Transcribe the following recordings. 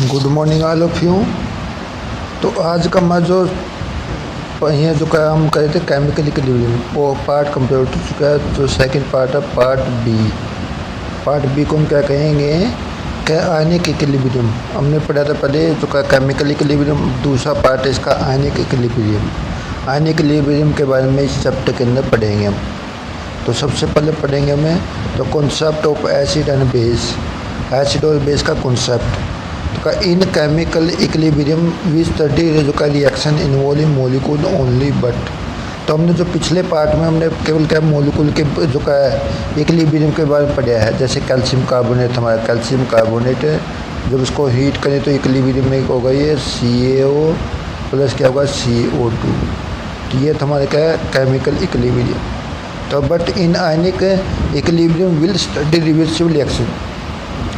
Good morning all of you. तो आज का मैं जो ये जो काम करे थे केमिकल इक्विलिब्रियम वो पार्ट कंप्लीट हो चुका है। जो सेकंड पार्ट है पार्ट बी को हम क्या कहेंगे क्या आयनिक इक्विलिब्रियम। हमने पढ़ा था पहले जो का केमिकल इक्विलिब्रियम, दूसरा पार्ट है इसका आयनिक इक्विलिब्रियम। आयनिक इक्विलिब्रियम के बारे में इस चैप्टर के अंदर पढ़ेंगे हम। तो सबसे पहले पढ़ेंगे हमें तो concept of acid and base, acid और बेस का कॉन्सेप्ट। तो in chemical equilibrium we study जो का reaction involving molecule only but. तो हमने जो पिछले पार्ट में हमने केवल क्या मॉलिक्यूल के जो का इक्विलिब्रियम के बारे में पढ़ा है। जैसे कैल्शियम कार्बोनेट, हमारा कैल्शियम कार्बोनेट है, जब उसको हीट करें तो इक्विलिब्रियम में होगा ये CaO प्लस क्या होगा CO2। तो ये हमारे क्या है केमिकल इक्विलिब्रियम। तो but in ionic equilibrium will study reversible reaction.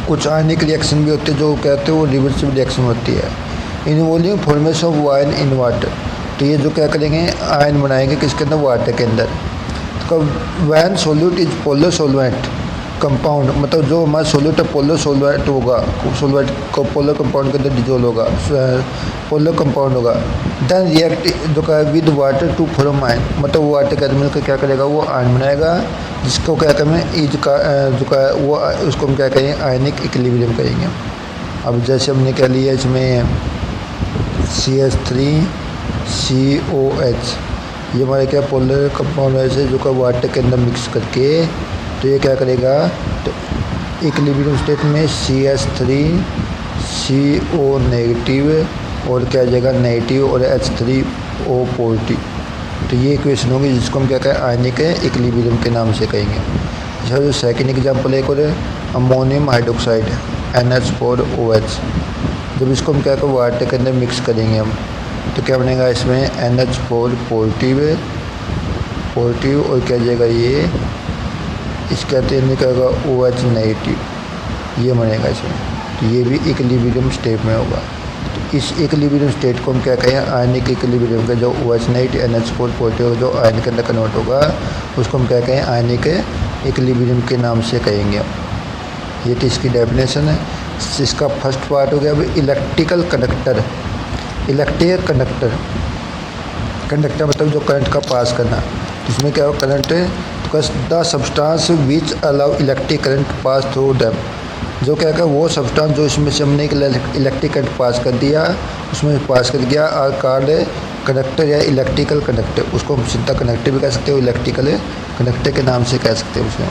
कुछ आयनिक रिएक्शन भी होते हैं जो कहते हैं वो रिवर्सिबल रिएक्शन होती है। Involving formation of ion in water. तो ये जो क्या करेंगे आयन बनाएंगे किसके अंदर, वाटर के अंदर। तो when solute is polar solvent compound, मतलब जो हमारा सोल्यूट है पोलर सोलवेंट होगा, सोलवेंट को पोलर कंपाउंड के अंदर डिजोल्व होगा, पोलर कंपाउंड होगा। देन रिएक्ट जो का with water to form ion, मतलब वो वाटर के अंदर मिलकर क्या करेगा वो आयन बनाएगा, जिसको क्या करें इज का जो का वो उसको हम क्या कहेंगे आयनिक इक्विलिब्रियम करेंगे। अब जैसे हमने क्या लिया इसमें CH3COH, ये हमारे क्या पोलर कंपाउंड है जो का वाटर के अंदर मिक्स करके तो ये क्या करेगा तो इक्विलिब्रियम स्टेट में CH3CO नेगेटिव और क्या जाएगा नेगेटिव और H3O पॉजिटिव। तो ये इक्वेशन होगी जिसको हम क्या कहें आयनिक इक्विलिब्रियम के नाम से कहेंगे। अच्छा जो सेकंड एग्जांपल एक और अमोनियम हाइड्रोक्साइड NH4OH, जब इसको हम क्या कहें वाटर के अंदर मिक्स करेंगे हम तो क्या बनेगा इसमें NH4 पॉजिटिव और क्या जाएगा ये इसके अंदर क्या होगा OH नेगेटिव, ये बनेगा इसमें। तो ये भी इक्विलिब्रियम स्टेट में होगा। तो इस इक्विलिब्रियम स्टेट को हम क्या कहें आयनिक इक्विलिब्रियम का जो OH नेगेटिव NH4 पॉजिटिव जो आयन के अंदर कन्वर्ट होगा उसको हम क्या कहें आयनिक इक्विलिब्रियम के नाम से कहेंगे। ये तो इसकी डेफिनेशन है। इसका फर्स्ट पार्ट हो गया अभी इलेक्ट्रिकल कंडक्टर। कंडक्टर मतलब जो करंट का पास करना। इसमें क्या हो current the substance which allow electric current pass through dam, जो क्या है वो सब्सटेंस जो इसमें से हमने इलेक्ट्रिक करंट पास कर दिया उसमें पास कर दिया और कार्ड कंडक्टर या इलेक्ट्रिकल कंडक्टर, उसको हम सीधा कंडक्टर भी कह सकते हो, इलेक्ट्रिकल कंडक्टर के नाम से कह सकते हैं उसमें।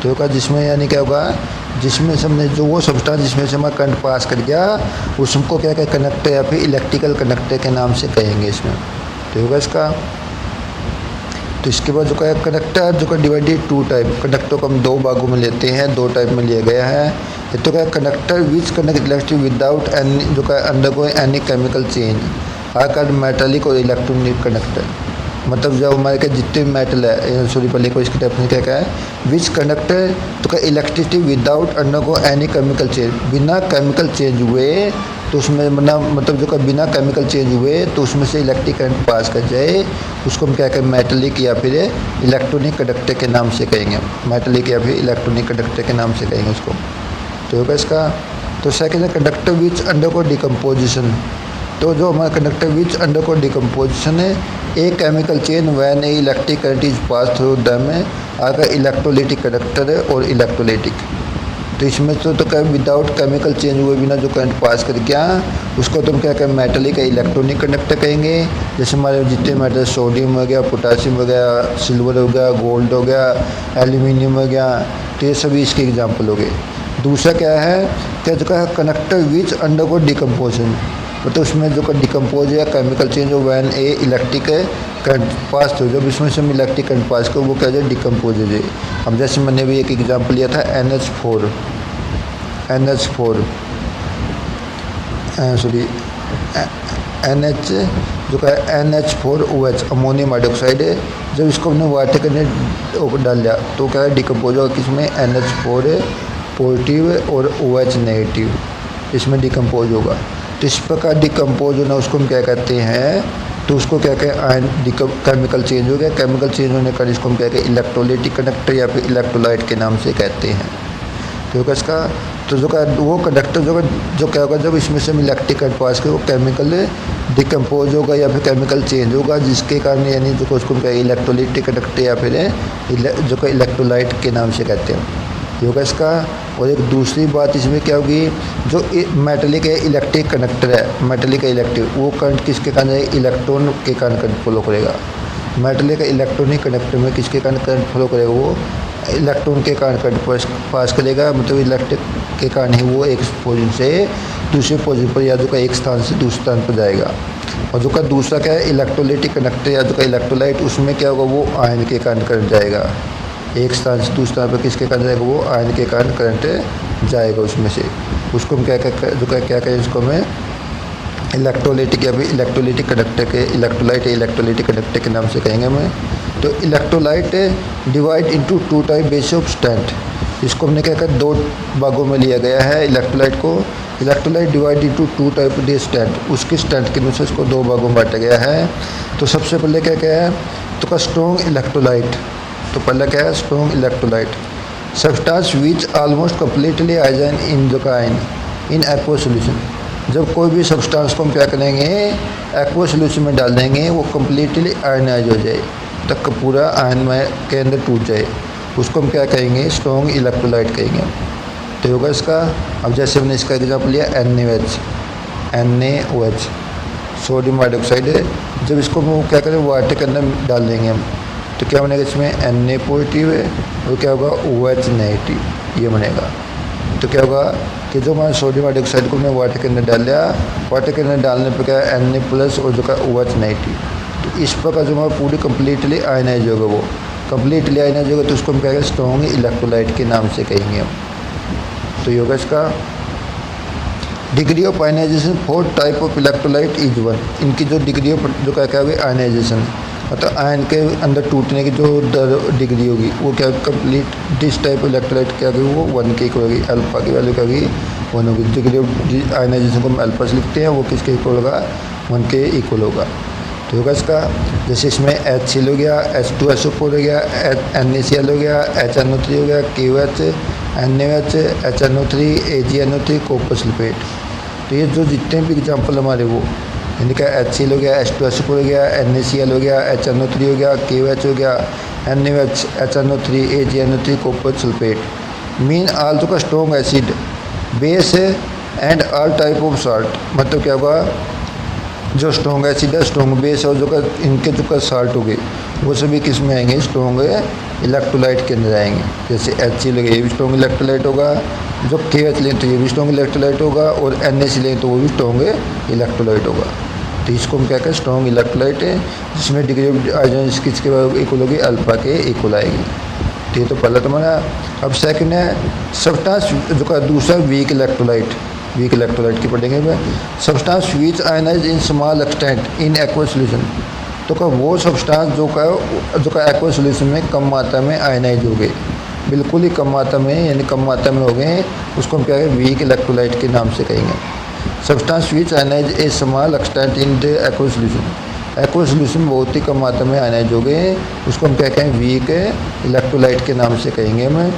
तो होगा जिसमें यानी क्या होगा जिसमें से हमने जो वो सब्सटेंस जिसमें से हमारा करंट पास कर गया उसको क्या कहें कंडक्टर या फिर इलेक्ट्रिकल कंडक्टर के नाम से कहेंगे इसमें। तो होगा इसका। तो इसके बाद जो है कंडक्टर जो का डिवाइडेड टू टाइप, कंडक्टर को हम दो भागों में लेते हैं, दो टाइप में लिया गया है। ये तो क्या conductor which conduct electric without any जो का undergoing any chemical change are metallic और इलेक्ट्रॉनिक कंडक्टर, मतलब जब हमारे के जितने मेटल है सॉरी पहले को इसकी टाइप में क्या है विच कंडक्टर तो का electricity without undergo any chemical change, बिना केमिकल चेंज हुए तो उसमें मतलब जो का बिना केमिकल चेंज हुए तो उसमें से इलेक्ट्रिक करंट पास कर जाए उसको हम क्या कहें मेटलिक या फिर इलेक्ट्रॉनिक कंडक्टर के नाम से कहेंगे। मेटलिक या फिर इलेक्ट्रॉनिक कंडक्टर के नाम से कहेंगे उसको। तो होगा इसका। तो सेकेंड है कंडक्टर विच अंडरगो डिकम्पोजिशन। तो जो हमारा कंडक्टर विच अंडरगो डिकम्पोजिशन है a chemical change when A electric current is pass through them है आगे इलेक्ट्रोलाइटिक कंडक्टर है और इलेक्ट्रोलाइटिक। तो इसमें तो क्या विदाउट केमिकल चेंज हुए बिना जो करंट पास कर गया उसको तुम क्या कहें मेटलिक या इलेक्ट्रॉनिक कंडक्टर कहेंगे। जैसे हमारे जितने मेटल सोडियम हो गया, पोटासियम हो गया, सिल्वर हो गया, गोल्ड हो गया, एल्यूमिनियम हो गया, तो ये सभी इसके एग्जाम्पल हो गए। दूसरा क्या है क्या जो है कंडक्टर विच अंडरगो डिकम्पोजिशन, मतलब उसमें जो डिकम्पोज या केमिकल चेंज हो when a electric current pass हो, जब इसमें से हम इलेक्ट्रिक करंट पास करो वो क्या जाए डिकम्पोज हो जाए। हम जैसे मैंने भी एक एग्जांपल लिया था NH4 NH जो का NH4OH अमोनियम हाइड्रोक्साइड है, जब इसको हमने वाटर के अंदर डाल दिया तो क्या है डिकम्पोज होगा किसमें NH4 पॉजिटिव और OH नेगेटिव, इसमें डिकम्पोज होगा। तो इस प्रकार डिकम्पोज होना उसको हम क्या कहते हैं तो उसको क्या कहें आयन केमिकल चेंज हो गया। केमिकल चेंज होने का इसको हम क्या कहें इलेक्ट्रोलाइटिक कंडक्टर या फिर इलेक्ट्रोलाइट के नाम से कहते हैं। तो इसका तो जो वो कंडक्टर जो क्या होगा, जब इसमें से हम इलेक्ट्रिक करंट पास करें वो केमिकल डिकम्पोज होगा या फिर केमिकल चेंज होगा, जिसके कारण यानी जो को उसको इलेक्ट्रोलाइटिक कंडक्टर या फिर जो का इलेक्ट्रोलाइट के नाम से कहते हैं, ये होगा इसका। और एक दूसरी बात इसमें क्या होगी, जो मेटलिक इलेक्ट्रिक कंडक्टर है, मेटलिक इलेक्ट्रिक, वो करंट किसके कारण है, इलेक्ट्रॉन के कारण करंट फ्लो करेगा। मेटलिक इलेक्ट्रॉनिक कंडक्टर में किसके कारण करंट फ्लो करेगा, वो इलेक्ट्रॉन के कारण करंट पास करेगा, मतलब इलेक्ट्रिक के कारण ही वो एक पोजीशन से दूसरे पोजीशन पर या जो का एक स्थान से दूसरे स्थान पर जाएगा। और जो का दूसरा क्या है, इलेक्ट्रोलाइटिक कंडक्टर या जो का इलेक्ट्रोलाइट, उसमें क्या होगा, वो आयन के कारण करंट जाएगा, एक स्थान से दूसरे स्थान पर किसके कारण जाएगा, वो आयन के कारण करंट जाएगा उसमें से। उसको हम क्या कहें, उसको हमें इलेक्ट्रोलाइटिक या फिर इलेक्ट्रोलाइटिक कंडक्टर के इलेक्ट्रोलाइट इलेक्ट्रोलाइटिक कंडक्टर के नाम से कहेंगे हमें। तो electrolyte divide into two type base of strength, इसको हमने क्या कहा, दो भागों में लिया गया है इलेक्ट्रोलाइट को। Electrolyte divide into two type the strength, उसकी स्ट्रेंथ के अनुसार इसको दो भागों में बांटा गया है। तो सबसे पहले क्या है, तो का स्ट्रॉन्ग इलेक्ट्रोलाइट, तो पहला क्या है, strong electrolyte substance which almost completely ion in the काइन इन एक्वा सोल्यूशन। जब कोई भी सब्सटेंस को हम क्या करेंगे, एक्वा सोल्यूशन में डाल देंगे, वो कम्प्लीटली आयनाइज हो जाए, तक पूरा आयन में के अंदर टूट जाए, उसको हम क्या कहेंगे, स्ट्रॉन्ग इलेक्ट्रोलाइट कहेंगे। तो होगा इसका, अब जैसे हमने इसका एग्जाम्पल लिया NaOH सोडियम हाइड्रोक्साइड है, जब इसको हम क्या करें, वाटर के अंदर डाल देंगे हम, तो क्या बनेगा, इसमें Na पॉजिटिव है और क्या होगा, OH नेगेटिव, ये बनेगा। तो क्या होगा कि जो हमारे सोडियम हाइड्रोक्साइड को हमने वाटर के अंदर डाल लिया, वाटर के अंदर डालने पर क्या है, Na प्लस और जो का OH नेगेटिव, तो इस प्रकार जो हमारा पूरी कम्प्लीटली आयनाइज होगा, वो कम्प्लीटली आयनाइज होगा, तो उसको हम क्या कहेंगे, स्ट्रॉन्ग इलेक्ट्रोलाइट के नाम से कहेंगे हम। तो ये होगा इसका। Degree of ionization for type of electrolyte is 1, इनकी जो डिग्री ऑफ जो क्या है आयनाइजेशन, मतलब आयन के अंदर टूटने की जो डिग्री होगी, वो क्या कंप्लीट दिस टाइप इलेक्ट्रोलाइट क्या होगी, वो 1 के इक्वल होगी, अल्फा की वैल्यू क्या होगी, 1 होगी। डिग्री ऑफ आयनाइजेशन को हम अल्फा से लिखते हैं, वो किसके इक्वल होगा, 1 के इक्वल होगा। तो होगा इसका, जैसे इसमें HCl हो गया, H2SO4 हो गया, NaCl हो गया, HNO3 हो गया, KOH, NaOH, HNO3, AgNO3, copper sulphate. तो ये जो जितने भी एग्जाम्पल हमारे वो इनका HCl हो गया, H2SO4 हो गया, NaCl हो गया, HNO3 हो गया, KOH हो गया, NaOH, HNO3, AgNO3, copper sulphate mean all तो का strong acid base and all type of salt. मतलब क्या होगा, जो स्ट्रॉन्ग एसिड है, स्ट्रॉन्ग बेस और जो का इनके जो का साल्ट हो गए, वो सभी किस में आएंगे, स्ट्रॉन्ग इलेक्ट्रोलाइट के अंदर आएंगे। जैसे HCl ये भी स्ट्रॉन्ग इलेक्ट्रोलाइट होगा, जो KOH लें तो ये भी स्ट्रॉन्ग इलेक्ट्रोलाइट होगा, और NaCl लें तो वो भी स्ट्रॉन्ग इलेक्ट्रोलाइट होगा। तो इसको हम क्या कहें, स्ट्रॉन्ग इलेक्ट्रोलाइट है, जिसमें डिग्री ऑफ आयन किसके इक्वल होगी, अल्फा के इक्वल आएगी। तो ये तो पहला तुम्हारा। अब सेकंड है सब्सटेंस जो का दूसरा वीक इलेक्ट्रोलाइट की पढ़ेंगे में, substance which ionize in small extent in aqua solution. तो का वो सब्सटेंस जो का एक्वा सोल्यूशन में कम मात्रा में आयनाइज हो गए, बिल्कुल ही कम मात्रा में, यानी कम मात्रा में हो गए, उसको हम क्या कहें, वीक इलेक्ट्रोलाइट के नाम से कहेंगे। Substance which ionize a small extent in the aqua solution, aqua solution बहुत ही कम मात्रा में आयनाइज हो गए, उसको हम क्या कहें, वीक इलेक्ट्रोलाइट के नाम से कहेंगे हम।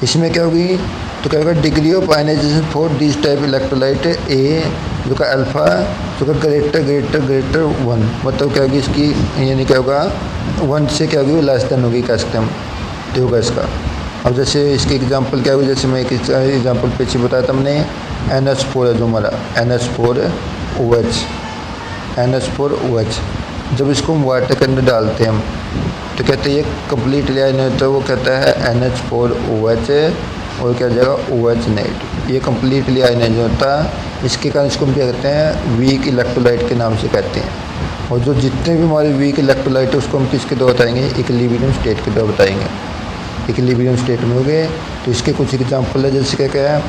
इसमें क्या होगी, तो क्या होगा, degree of ionization for this type electrolyte a जो का अल्फा जो का ग्रेटर 1, मतलब क्या होगी इसकी, यानी क्या होगा, 1 से क्या होगी, लेस देन होगी का सिस्टम। तो होगा इसका। अब जैसे इसके एग्जांपल क्या होगी, जैसे मैं एक एग्जांपल पीछे बताया था हमने, NH4 है जो हमारा NH4OH, जब इसको हम वाटर के अंदर डालते हैं हम, तो कहते हैं ये कम्प्लीटली आयन होता है, वो कहता है NH4OH और क्या जाएगा, OH नेगेटिव, ये कम्प्लीटली आयनाइज होता है। इसके कारण इसको हम क्या कहते हैं, वीक इलेक्ट्रोलाइट के नाम से कहते हैं। और जो जितने भी हमारे वीक इलेक्ट्रोलाइट है, उसको हम किसके द्वारा बताएंगे, इक्विलिब्रियम स्टेट के द्वारा बताएंगे। इक्विलिब्रियम स्टेट में हो गए, तो इसके कुछ एग्जाम्पल है, जैसे क्या है,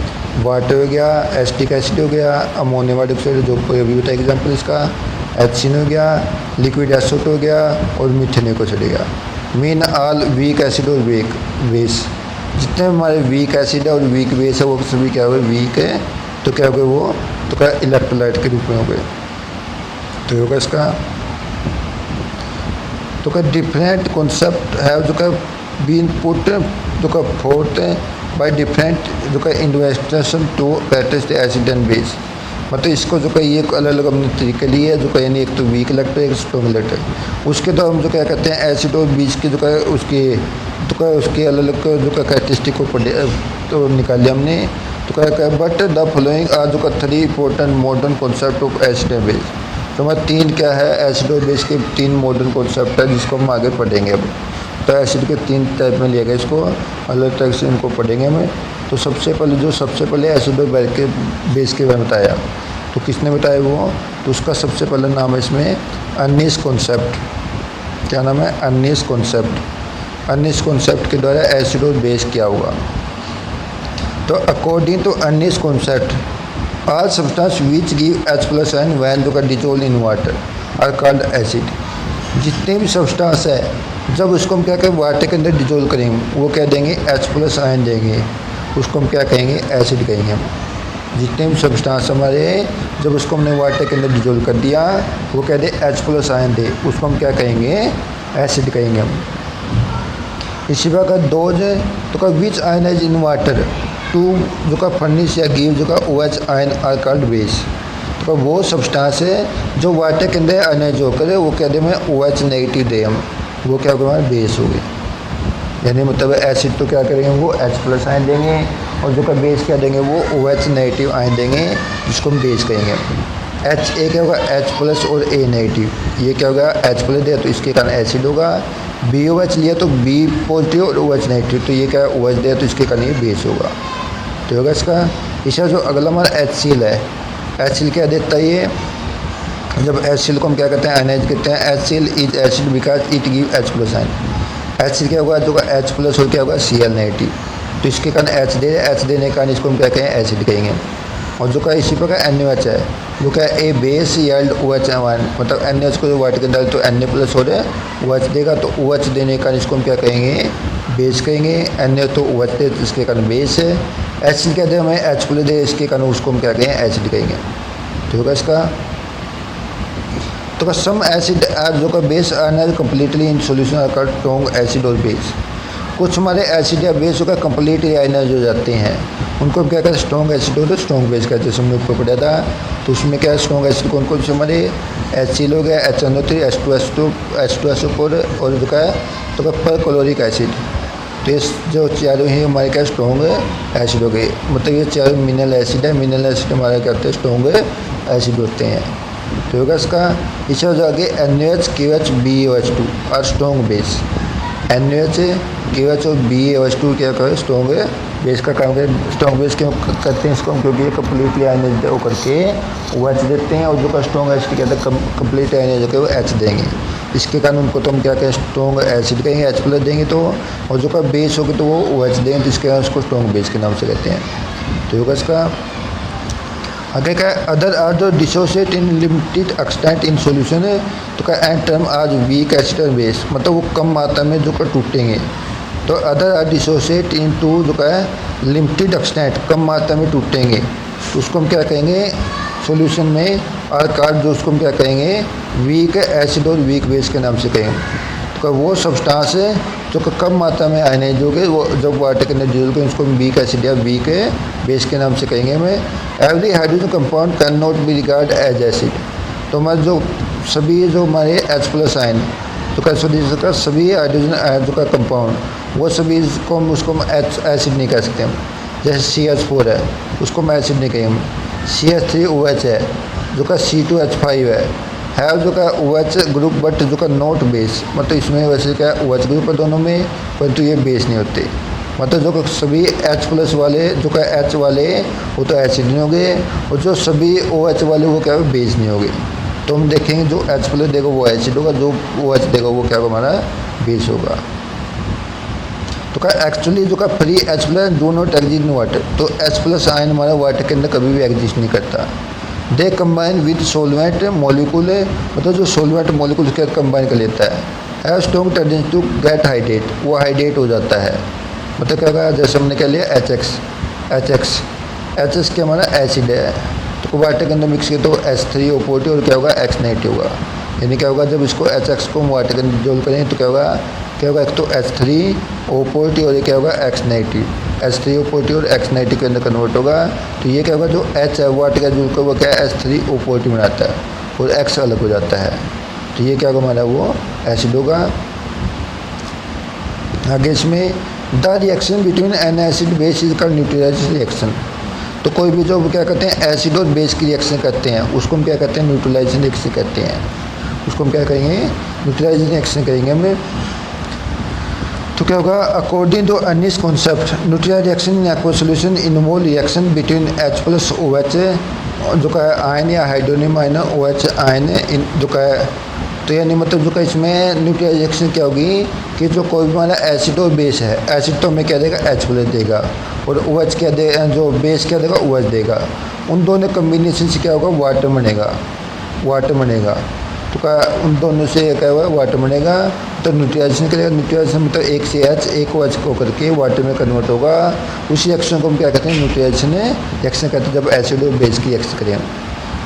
वाटर हो गया, एसिटिक एसिड हो गया, अमोनियम हाइड्रोक्साइड जो अभी बताया एग्जाम्पल इसका, HCl हो गया, लिक्विड एसिड हो गया, और मीथेनिक एसिड हो गया। मीन ऑल वीक एसिड और वीक बेस, जितने हमारे वीक एसिड है और वीक बेस है, वो सभी क्या हुए, वीक है। तो क्या हो गए वो, तो क्या इलेक्ट्रोलाइट के रूप में हो गए। तो होगा इसका। तो क्या डिफरेंट कॉन्सेप्ट है जो का बीन पुट जो का फोर्थ बाय डिफरेंट जो का investigation to characteristic acid and base. मतलब इसको जो का ये अलग अलग अपने तरीके लिए है, जो का यानी एक तो वीक इलेक्ट्रो एक स्ट्रॉन्ग इलेक्ट्रो। उसके तो हम जो क्या कहते हैं एसिड और बेस के जो का उसके तो का उसके अलग अलग जो का कैरेक्टरिस्टिक को पढ़े तो निकाल लिया हमने। तो क्या बट द फॉलोइंग आर जो का 3 important modern concept of acid and base. तो हमारे 3 क्या है एसिड और बेस के 3 मॉडर्न कॉन्सेप्ट है जिसको हम आगे पढ़ेंगे अब। तो एसिड के 3 टाइप में लिया गया, इसको अलग टाइप से इनको पढ़ेंगे हमें। तो सबसे पहले एसिड और बेस के बारे में बताया, तो किसने बताया वो, तो उसका सबसे पहला नाम है इसमें अर्नीस कॉन्सेप्ट। क्या नाम है, अर्नीस कॉन्सेप्ट। अर्नीस कॉन्सेप्ट के द्वारा एसिड और बेस क्या हुआ। तो according to Arrhenius concept all substance which give H+ ion when जो का dissolve in water are called acid. जितने भी सब्सटेंस है जब उसको हम क्या कहें वाटर के अंदर डिजोल्व करेंगे वो क्या देंगे H+ आयन देंगे, उसको हम क्या कहेंगे एसिड कहेंगे हम। जितने भी सब्सटेंस हमारे जब उसको हमने वाटर के अंदर डिजोल्व कर दिया वो क्या दे H+ आयन दे, उसको हम क्या कहेंगे एसिड कहेंगे हम। इसी प्रकार डोज तो का which ion is in water to जो का फर्निश या गिव जो का OH ion are called base. तो वो सब्सटेंस है जो वाटर के अंदर आयनाइज होकर वो क्या दे में OH नेगेटिव दे हम, वो क्या होगा हमारा बेस हो गया। यानी मतलब एसिड तो क्या करेंगे वो H+ आयन देंगे और जो का बेस क्या देंगे वो OH नेगेटिव आयन देंगे जिसको हम बेस कहेंगे। H ए क्या होगा H+ और A नेगेटिव, ये क्या होगा H+ दिया तो इसके कारण एसिड होगा। BOH लिया तो B पॉजिटिव और OH नेगेटिव, तो ये क्या है OH दिया तो इसके कारण ये बेस होगा। तो होगा इसका। इसका जो अगला हमारा HCl है, HCl क्या देता है ये, जब HCl को हम क्या कहते हैं आयनाइज करते हैं HCl is acid because it give H+ ion. HCl क्या होगा जो का H+ और क्या होगा Cl नेगेटिव, तो इसके कारण H देने के कारण इसको हम क्या कहें एसिड कहेंगे। और जो का इसी प्रकार NaOH है जो क्या ए बेस यील्ड OH आयन, मतलब NaOH को जो वाटर के अंदर तो Na+ और OH देगा तो OH देने के कारण इसको हम क्या कहेंगे बेस कहेंगे। Na तो OH दे इसके कारण बेस है। HCl क्या दे हमें H+ दे इसके कारण उसको हम क्या कहेंगे एसिड कहेंगे। तो होगा इसका। तो सम एसिड आर जो का base are completely in solution are called strong acid और बेस। कुछ हमारे एसिड या बेस होकर कम्प्लीटली आयनाइज हो जाते हैं उनको हम क्या कहते हैं स्ट्रॉन्ग एसिड और स्ट्रॉन्ग बेस कहते हैं। जैसे हमने ऊपर पढ़ा था तो उसमें क्या है स्ट्रॉन्ग एसिड कौन कौन से हमारे HCl हो गया HNO3 H2SO4 और जो का तो का परक्लोरिक एसिड। तो ये जो चारों ही हमारे क्या स्ट्रॉन्ग एसिड हो गए, मतलब ये चारों मिनरल एसिड है। मिनरल एसिड हमारे क्या होते हैं स्ट्रॉन्ग एसिड होते हैं। तो होगा इसका। इससे जो आगे NaOH KOH BaOH2 और स्ट्रॉन्ग बेस। NaOH KOH और BaOH2 क्या करें स्ट्रॉन्ग बेस का काम करें। स्ट्रॉन्ग बेस क्यों करते हैं इसको हम, क्योंकि ये कम्प्लीटली आयनाइज होकर के OH देते हैं और जो का स्ट्रॉन्ग एसिड क्या कहते हैं कम्प्लीट आयनाइज होकर वो H देंगे। इसके कारण उनको तो हम क्या कहें स्ट्रॉन्ग एसिड कहेंगे H+ देंगे तो, और जो का बेस होगा तो वो OH देंगे तो इसके कारण उसको स्ट्रॉन्ग बेस के नाम से कहते हैं। तो होगा इसका। आगे क्या अदर आर जो dissociate in limited extent in solution है तो क्या and term as weak acid और बेस, मतलब वो कम मात्रा में जो का टूटेंगे। तो other are dissociate in to जो का है लिमिटेड एक्सटेंट कम मात्रा में टूटेंगे तो उसको हम क्या कहेंगे सॉल्यूशन में आर कार्ड जो उसको हम क्या कहेंगे वीक एसिड और वीक बेस के नाम से कहेंगे। तो वो सब्सटेंस है जो कम मात्रा में आयनाइज हो गए वो जब वाटर के अंदर डिजोल्व करेंगे उसको हम वीक एसिड या वीक बेस के नाम से कहेंगे हमें। Every hydrogen compound can not be regard as acid. तो हमारे जो सभी जो हमारे H+ आयन तो का सभी हाइड्रोजन जो का कंपाउंड वो सभी इसको हम उसको एसिड नहीं कह सकते हम। जैसे CH4 है उसको हम एसिड नहीं कहेंगे हम। CH3OH है जो का C2H5 है जो का OH ग्रुप बट जो का नॉट बेस, मतलब इसमें वैसे क्या OH ग्रुप है दोनों में परंतु ये बेस नहीं होते। मतलब जो सभी H+ वाले जो का H वाले वो तो एसिड नहीं होंगे और जो सभी OH वाले वो क्या है बेस नहीं होंगे। तो हम देखेंगे जो H+ देगा वो एसिड होगा, जो OH देगा वो क्या होगा हमारा बेस होगा। तो क्या एक्चुअली जो का free H+ do not exist in water. तो H+ आयन हमारा वाटर के अंदर कभी भी एग्जिस्ट नहीं करता। They combine with solvent molecule, मतलब जो सोलवेंट मॉलिक्यूल के कंबाइन कर लेता है। Have strong tendency to get hydrate, वो हाइड्रेट हो जाता है। मतलब क्या होगा जैसे हमने क्या लिया HX क्या हमारा एसिड है तो वाटर के अंदर मिक्स किया तो H3O और क्या होगा X नेगेटिव होगा। यानी क्या होगा, जब इसको HX को वाटर के अंदर डिजोल्व करें तो क्या होगा एक तो H3O पॉजिटिव और ये क्या होगा X नेगेटिव, H3O पॉजिटिव और X नेगेटिव के अंदर कन्वर्ट होगा। तो ये क्या होगा, जो H है वाटर का जो वो क्या है H3O पॉजिटिव बनाता है और X अलग हो जाता है। तो ये क्या होगा हमारा वो एसिड होगा। आगे इसमें the reaction between an acid base is called neutralization reaction. तो कोई भी जो क्या कहते हैं एसिड और बेस की रिएक्शन करते हैं उसको हम क्या कहते हैं न्यूट्रलाइजेशन रिएक्शन कहते हैं। उसको हम क्या करेंगे न्यूट्रलाइजेशन रिएक्शन करेंगे हम। तो क्या होगा, according to Arrhenius concept neutralization reaction in aqueous solution involve reaction between H plus OH जो का आयन या हाइड्रोनियम आयन OH आयन जो का तो यानी मतलब जो का इसमें न्यूट्रलाइजेशन रिएक्शन क्या होगी कि जो कोई भी हमारा एसिड और बेस है, एसिड तो हमें क्या देगा H प्लस देगा और OH क्या देगा, जो बेस क्या देगा OH देगा। उन दोनों कम्बिनेशन से क्या होगा वाटर बनेगा। तो क्या उन दोनों से क्या होगा वाटर बनेगा। तो न्यूट्रलाइजेशन करेगा, न्यूट्रलाइजेशन मतलब एक से H एक OH को करके वाटर में कन्वर्ट होगा। उसी रिएक्शन को हम क्या कहते हैं न्यूट्रलाइजेशन रिएक्शन कहते हैं, जब एसिड और बेस की रिएक्शन करें।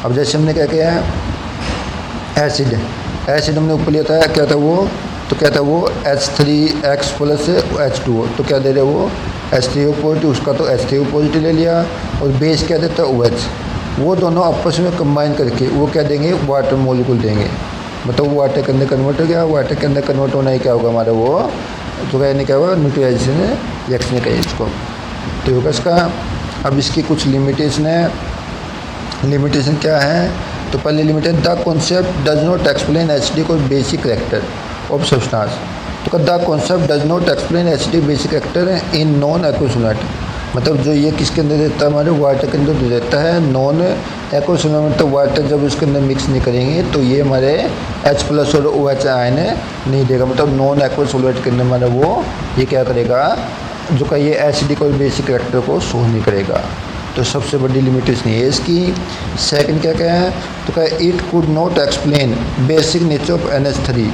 अब जैसे हमने क्या किया है एसिड हमने ऊपर लिया था, क्या था वो, तो क्या था वो H3X प्लस H2O, तो क्या दे रहे वो H3O पॉजिटिव, उसका तो H3O पॉजिटिव ले लिया और बेस क्या देता है OH। वो दोनों आपस में कंबाइन करके वो क्या देंगे वाटर मॉलिक्यूल देंगे, मतलब वो वाटर के अंदर कन्वर्ट हो गया। वाटर के अंदर कन्वर्ट होना ही क्या होगा हमारा वो तो कहने क्या होगा न्यूट्रलाइजेशन रिएक्शन कहें इसको। तो होगा इसका। अब इसकी कुछ लिमिटेशन है। लिमिटेशन क्या है, तो पहले limited the concept does not explain acidic और बेसिक कैरेक्टर ऑफ सब्सटेंस। तो the concept does not explain acidic basic character in non aqueous solvent, मतलब जो ये किसके अंदर देता है हमारे वाटर के अंदर देता है नॉन एक्वस सॉल्वेंट। तो वाटर जब इसके अंदर मिक्स नहीं करेंगे तो ये हमारे H प्लस और OH आयन नहीं देगा, मतलब नॉन एक्वस सॉल्वेंट के अंदर हमारा वो ये क्या करेगा जो का ये एसिडिक और बेसिक कैरेक्टर को शो नहीं करेगा। तो सबसे बड़ी लिमिटेशन ये इसकी। सेकंड क्या है, तो क्या it could not explain basic nature of NH3,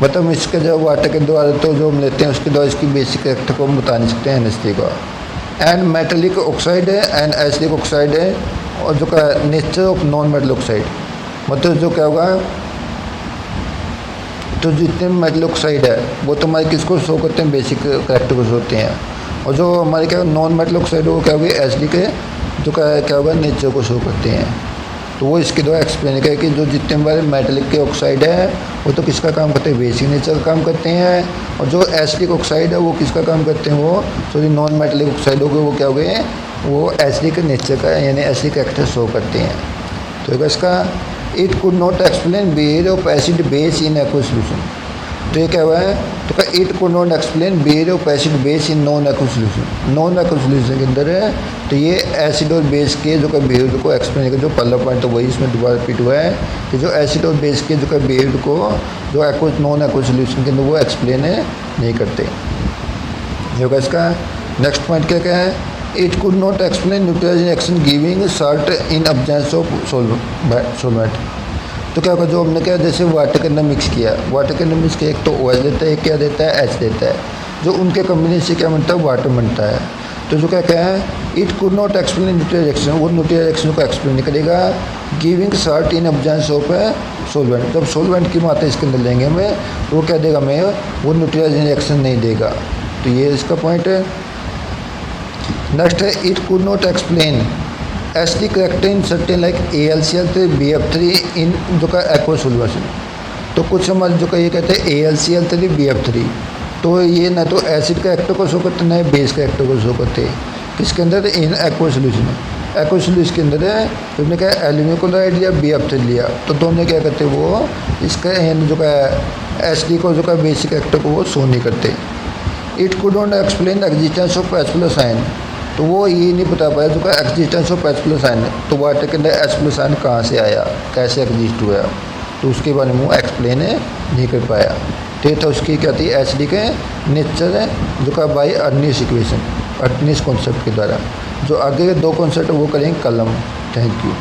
मतलब इसके जो वाटर के द्वारा तो जो हम लेते हैं उसके द्वारा इसकी बेसिक कैरेक्टर को हम बता नहीं सकते हैं NH3 का। एंड मेटेलिक ऑक्साइड है एंड एसिडिक ऑक्साइड है, और जो का nature of non metal oxide, मतलब जो क्या होगा तो जितने मेटल ऑक्साइड है वो तो हमारे किसको शो करते हैं बेसिक कैरेक्टर को शो होते हैं, और जो हमारे क्या नॉन मेटल ऑक्साइड वो क्या होगी एसिडिक जो क्या होगा नेचर को शो करते हैं। तो वो इसके द्वारा एक्सप्लेन किया कि जो जितने हमारे मेटलिक के ऑक्साइड है वो तो किसका काम करते हैं बेसिक नेचर का काम करते हैं, और जो एसिडिक ऑक्साइड है वो किसका काम करते हैं वो सॉरी नॉन मेटलिक ऑक्साइड हो गए वो क्या हो गए वो एसिडिक नेचर का यानी एसिडिक कैरेक्टर शो करते हैं। तो इसका it could not explain behaviour of acid base in aqueous solution. तो ये क्या हुआ है, तो क्या it could not explain behaviour of acid base in non aqueous solution. Non aqueous solution के अंदर है तो ये एसिड और बेस के जो का बिहेवियर को एक्सप्लेन करेगा। जो पहला पॉइंट तो वही इसमें दोबारा रिपीट हुआ है कि जो एसिड और बेस के जो का बिहेवियर को जो एक्वस नॉन एक्वस सॉल्यूशन के अंदर वो एक्सप्लेन नहीं करते। ये होगा इसका। नेक्स्ट पॉइंट क्या है, it could not explain neutralization reaction giving salt in absence of solvent. तो क्या होगा, जो हमने क्या जैसे वाटर के अंदर मिक्स किया, वाटर के अंदर मिक्स किया एक तो OH देता है, एक क्या देता है H देता है, जो उनके कम्बिनेशन से क्या बनता है वाटर बनता है। तो जो क्या है, it could not explain neutralization reaction, वो न्यूट्रलाइजेशन रिएक्शन को एक्सप्लेन नहीं करेगा। Giving salt in absence of solvent, जब सॉल्वेंट की मात्रा इसके अंदर लेंगे हमें तो वो क्या देगा हमें वो न्यूट्रलाइजेशन रिएक्शन नहीं देगा। तो ये इसका पॉइंट है। नेक्स्ट है, it could not explain acidic character in certain like AlCl3 BF3 इन जो का एक्वस सॉल्यूशन। तो कुछ हमारे जो का ये कहते हैं AlCl3 BF3, तो ये ना तो एसिड कैरेक्टर को शो करते ना बेस कैरेक्टर को शो करते। किसके अंदर इन एक्वस सॉल्यूशन, एक्वस सॉल्यूशन के अंदर है। तो हमने क्या एल्यूमिनियम क्लोराइड लिया BF3 लिया, तो दोनों क्या करते वो इसका जो का एसिड को जो का बेसिक कैरेक्टर को वो शो नहीं करते। It could not explain existence of H plus ion, तो वो ये नहीं बता पाया जो का existence of H plus ion, तो वाटर के अंदर H प्लस आयन कहाँ से आया, कैसे एग्जिस्ट हुआ, तो उसके बारे में वो एक्सप्लेन नहीं कर पाया। तो था उसकी क्या थी एसिडिक नेचर है जो का बाई अर्निस इक्वेशन, अर्निस कॉन्सेप्ट के द्वारा। जो आगे के दो कॉन्सेप्ट वो करेंगे कलम। Thank you.